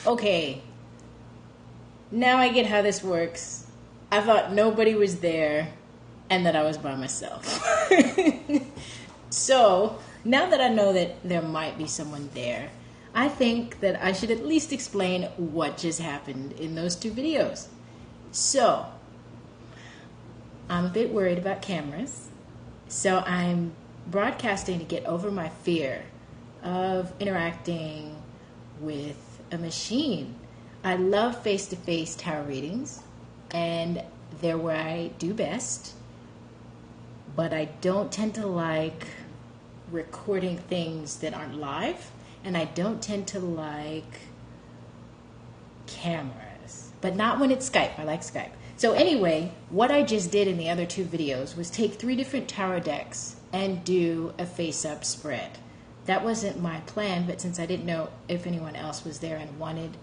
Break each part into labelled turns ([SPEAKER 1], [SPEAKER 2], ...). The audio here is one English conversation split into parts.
[SPEAKER 1] Okay, now I get how this works. I thought nobody was there and that I was by myself. So, now that I know that there might be someone there, I think that I should at least explain what just happened in those two videos. So, I'm a bit worried about cameras, so I'm broadcasting to get over my fear of interacting with a machine. I love face-to-face tarot readings, and they're where I do best, but I don't tend to like recording things that aren't live, and I don't tend to like cameras, but not when it's Skype. I like Skype. So anyway, what I just did in the other two videos was take 3 different tarot decks and do a face-up spread. That wasn't my plan, but since I didn't know if anyone else was there and wanted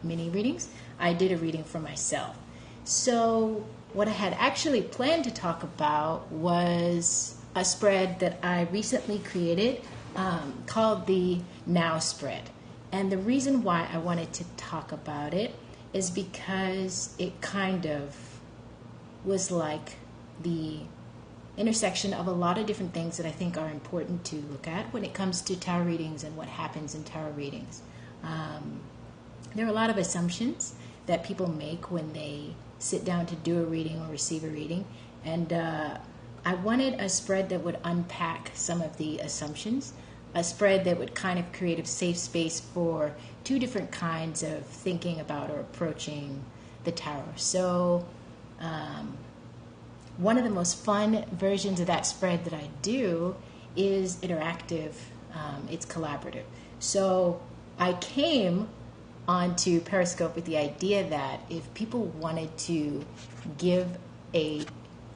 [SPEAKER 1] mini readings, I did a reading for myself. So what I had actually planned to talk about was a spread that I recently created called the Now Spread. And the reason why I wanted to talk about it is because it kind of was like the intersection of a lot of different things that I think are important to look at when it comes to tarot readings and what happens in tarot readings. There are a lot of assumptions that people make when they sit down to do a reading or receive a reading, and I wanted a spread that would unpack some of the assumptions, a spread that would kind of create a safe space for 2 different kinds of thinking about or approaching the tarot. So one of the most fun versions of that spread that I do is interactive. It's collaborative. So I came onto Periscope with the idea that if people wanted to give a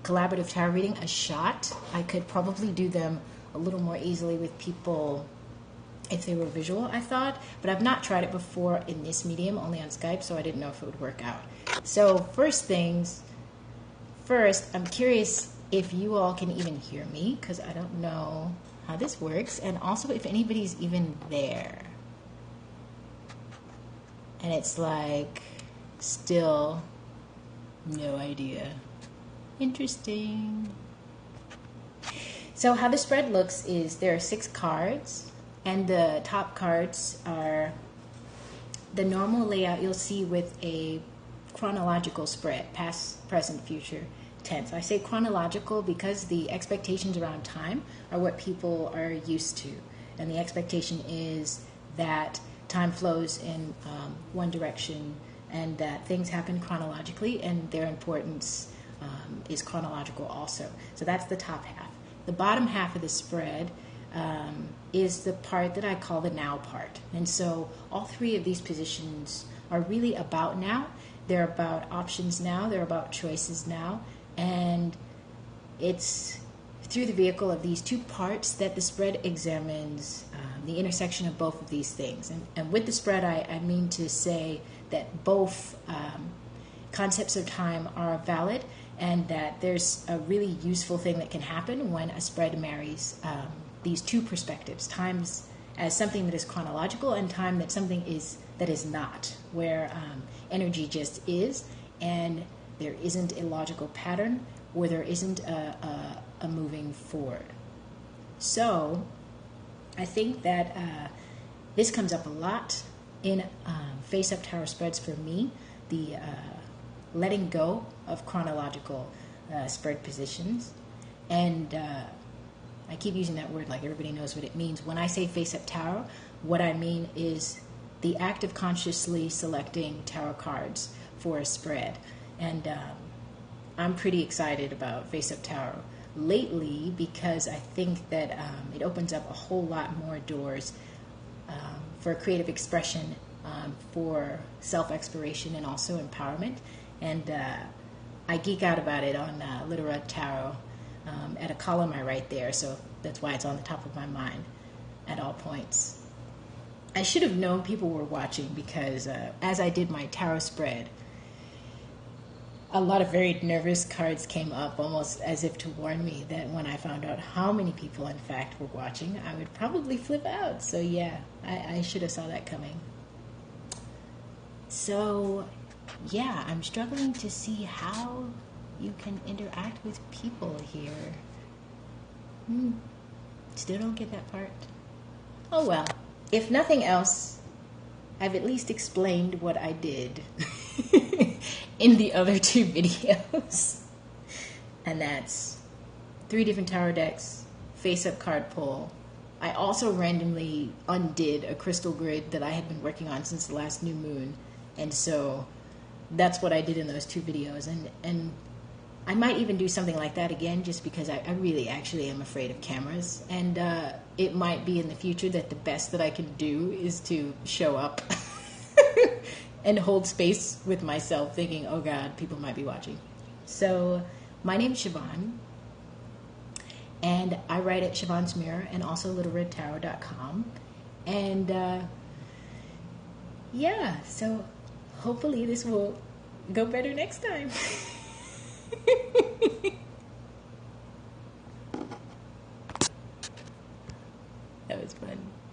[SPEAKER 1] collaborative tarot reading a shot, I could probably do them a little more easily with people if they were visual, I thought. But I've not tried it before in this medium, only on Skype, so I didn't know if it would work out. So first things first, I'm curious if you all can even hear me, because I don't know how this works, and also if anybody's even there. And it's like, still no idea. Interesting. So how the spread looks is there are 6 cards, and the top cards are the normal layout you'll see with a chronological spread, past, present, future, tense. I say chronological because the expectations around time are what people are used to, and the expectation is that time flows in one direction and that things happen chronologically, and their importance is chronological also. So that's the top half. The bottom half of the spread is the part that I call the now part. And so all 3 of these positions are really about now. They're about options now. They're about choices now. And it's through the vehicle of these 2 parts that the spread examines the intersection of both of these things. And with the spread, I mean to say that both concepts of time are valid, and that there's a really useful thing that can happen when a spread marries these 2 perspectives, time as something that is chronological and time that something that is not, where energy just is, and there isn't a logical pattern, or there isn't a moving forward. So I think that this comes up a lot in face-up tarot spreads for me, the letting go of chronological spread positions. And I keep using that word like everybody knows what it means. When I say face-up tarot, what I mean is the act of consciously selecting tarot cards for a spread. And I'm pretty excited about face-up tarot lately because I think that it opens up a whole lot more doors for creative expression, for self-exploration, and also empowerment. And I geek out about it on Literate Tarot at a column I write there, so that's why it's on the top of my mind at all points. I should have known people were watching because as I did my tarot spread, a lot of very nervous cards came up, almost as if to warn me that when I found out how many people in fact were watching, I would probably flip out. So yeah, I should have saw that coming. So, yeah, I'm struggling to see how you can interact with people here. Still don't get that part. Oh well. If nothing else, I've at least explained what I did in the other two videos. And that's 3 different tarot decks, face-up card pull. I also randomly undid a crystal grid that I had been working on since the last new moon. And so that's what I did in those 2 videos. And I might even do something like that again, just because I really actually am afraid of cameras. And it might be in the future that the best that I can do is to show up and hold space with myself thinking, oh God, people might be watching. So my name's Siobhan, and I write at SiobhansMirror and also littleredtarot.com. And yeah, so hopefully this will go better next time. That was fun.